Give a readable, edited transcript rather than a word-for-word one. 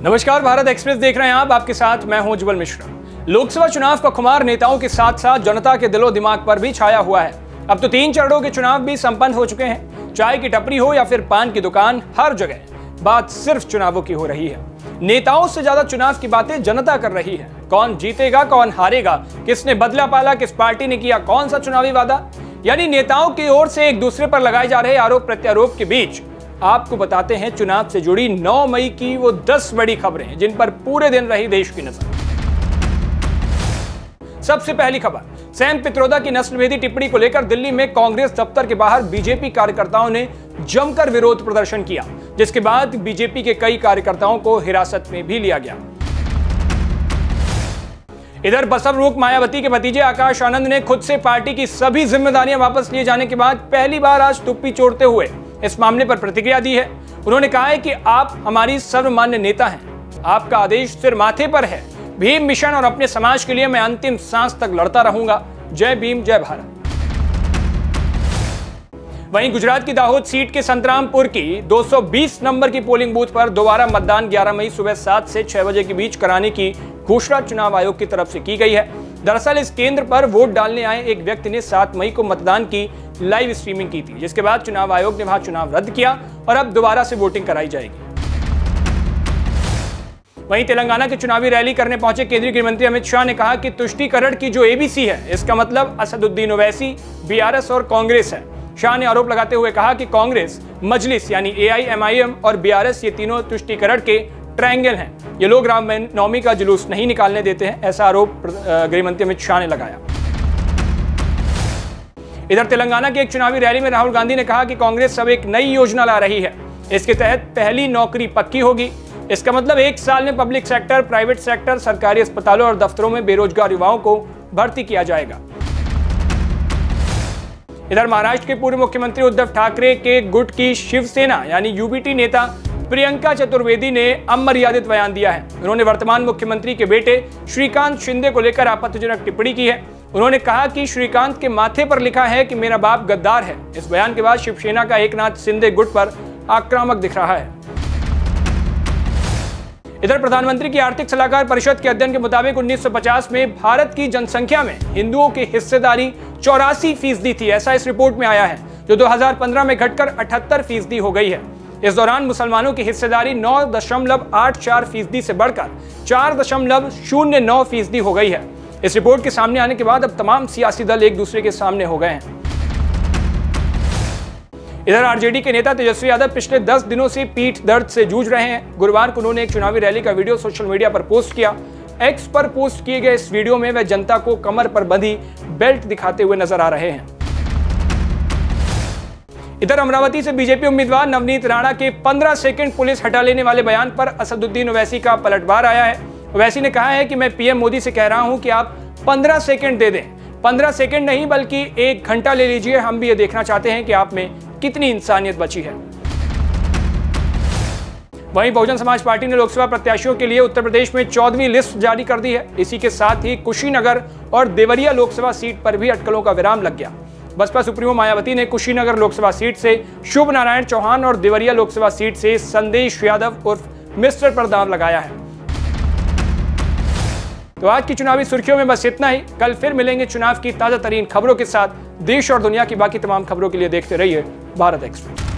नमस्कार, भारत एक्सप्रेस देख रहे हैं आप। आपके साथ मैं हूं उज्जवल मिश्रा। लोकसभा चुनाव का खुमार नेताओं के साथ साथ जनता के दिलो दिमाग पर भी छाया हुआ है। अब तो 3 चरणों के चुनाव भी संपन्न हो चुके हैं। चाय की टपरी हो या फिर पान की दुकान, हर जगह बात सिर्फ चुनावों की हो रही है। नेताओं से ज्यादा चुनाव की बातें जनता कर रही है। कौन जीतेगा, कौन हारेगा, किसने बदला पाला, किस पार्टी ने किया कौन सा चुनावी वादा, यानी नेताओं की ओर से एक दूसरे पर लगाए जा रहे आरोप प्रत्यारोप के बीच आपको बताते हैं चुनाव से जुड़ी 9 मई की वो 10 बड़ी खबरें जिन पर पूरे दिन रही देश की नजर। सबसे पहली खबर, सैम पित्रोदा की नस्लभेदी टिप्पणी को लेकर दिल्ली में कांग्रेस दफ्तर के बाहर बीजेपी कार्यकर्ताओं ने जमकर विरोध प्रदर्शन किया, जिसके बाद बीजेपी के कई कार्यकर्ताओं को हिरासत में भी लिया गया। इधर बसवरूप मायावती के भतीजे आकाश आनंद ने खुद से पार्टी की सभी जिम्मेदारियां वापस लिए जाने के बाद पहली बार आज टुप्पी चोड़ते हुए इस मामले पर प्रतिक्रिया दी है। उन्होंने कहा है कि आप हमारी सर्वमान्य नेता हैं, आपका आदेश सिर माथे पर है। भीम मिशन और अपने समाज के लिए मैं अंतिम सांस तक लड़ता रहूंगा। जय भीम, जय भारत। वहीं गुजरात की दाहोद सीट के संतरामपुर की 220 नंबर की पोलिंग बूथ पर दोबारा मतदान 11 मई सुबह 7 से 6 बजे के बीच कराने की घोषणा चुनाव आयोग की तरफ से की गई है। दरअसल इस केंद्र पर वोट डालने आए एक व्यक्ति ने 7 मई को मतदान की लाइव स्ट्रीमिंग की थी, जिसके बाद चुनाव आयोग ने वहां चुनाव रद्द किया और अब दोबारा से वोटिंग कराई जाएगी। वहीं तेलंगाना की चुनावी रैली करने पहुंचे केंद्रीय गृह मंत्री अमित शाह ने कहा कि तुष्टीकरण की जो एबीसी है, इसका मतलब असदुद्दीन ओवैसी, बीआरएस और कांग्रेस है। शाह ने आरोप लगाते हुए कहा कि कांग्रेस, मजलिस यानी एआईएमआईएम और बीआरएस ये तीनों तुष्टीकरण के ट्रायंगल हैं। ये लोग रामनवमी का जुलूस नहीं निकालने देते हैं, ऐसा आरोप गृह मंत्री अमित शाह ने लगाया। इधर तेलंगाना की एक चुनावी रैली में राहुल गांधी ने कहा कि कांग्रेस अब एक नई योजना ला रही है। इसके तहत पहली नौकरी पक्की होगी। इसका मतलब 1 साल में पब्लिक सेक्टर, प्राइवेट सेक्टर, सरकारी अस्पतालों और दफ्तरों में बेरोजगार युवाओं को भर्ती किया जाएगा। इधर महाराष्ट्र के पूर्व मुख्यमंत्री उद्धव ठाकरे के गुट की शिवसेना यानी यूबीटी नेता प्रियंका चतुर्वेदी ने अमर्यादित बयान दिया है। उन्होंने वर्तमान मुख्यमंत्री के बेटे श्रीकांत शिंदे को लेकर आपत्तिजनक टिप्पणी की है। उन्होंने कहा कि श्रीकांत के माथे पर लिखा है कि मेरा बाप गद्दार है। इस बयान के बाद शिवसेना का एकनाथ शिंदे गुट पर आक्रामक दिख रहा है। इधर प्रधानमंत्री की आर्थिक सलाहकार परिषद के अध्ययन के मुताबिक 1950 में भारत की जनसंख्या में हिंदुओं की हिस्सेदारी 84% थी, ऐसा इस रिपोर्ट में आया है, जो 2015 में घटकर 78% हो गई है। इस दौरान मुसलमानों की हिस्सेदारी 9.84% से बढ़कर 4.09% हो गई है। इस रिपोर्ट के सामने आने के बाद अब तमाम सियासी दल एक दूसरे के सामने हो गए हैं। इधर आरजेडी के नेता तेजस्वी यादव पिछले 10 दिनों से पीठ दर्द से जूझ रहे हैं। गुरुवार को उन्होंने एक चुनावी रैली का वीडियो सोशल मीडिया पर पोस्ट किया। एक्स पर पोस्ट किए गए इस वीडियो में वे जनता को कमर पर बंधी बेल्ट दिखाते हुए नजर आ रहे हैं। इधर अमरावती से बीजेपी उम्मीदवार नवनीत राणा के 15 सेकंड पुलिस हटा लेने वाले बयान पर असदुद्दीन ओवैसी का पलटवार आया है। ओवैसी ने कहा है कि मैं पीएम मोदी से कह रहा हूं कि आप 15 सेकंड दे दें। 15 सेकंड नहीं बल्कि 1 घंटा ले लीजिए। हम भी ये देखना चाहते हैं कि आप में कितनी इंसानियत बची है। वहीं बहुजन समाज पार्टी ने लोकसभा प्रत्याशियों के लिए उत्तर प्रदेश में 14वीं लिस्ट जारी कर दी है। इसी के साथ ही कुशीनगर और देवरिया लोकसभा सीट पर भी अटकलों का विराम लग गया। बसपा सुप्रीमो मायावती ने कुशीनगर लोकसभा सीट से शुभ नारायण चौहान और देवरिया लोकसभा सीट से संदेश यादव उर्फ मिस्टर पर दांव लगाया है। तो आज की चुनावी सुर्खियों में बस इतना ही। कल फिर मिलेंगे चुनाव की ताजा तरीन खबरों के साथ। देश और दुनिया की बाकी तमाम खबरों के लिए देखते रहिए भारत एक्सप्रेस।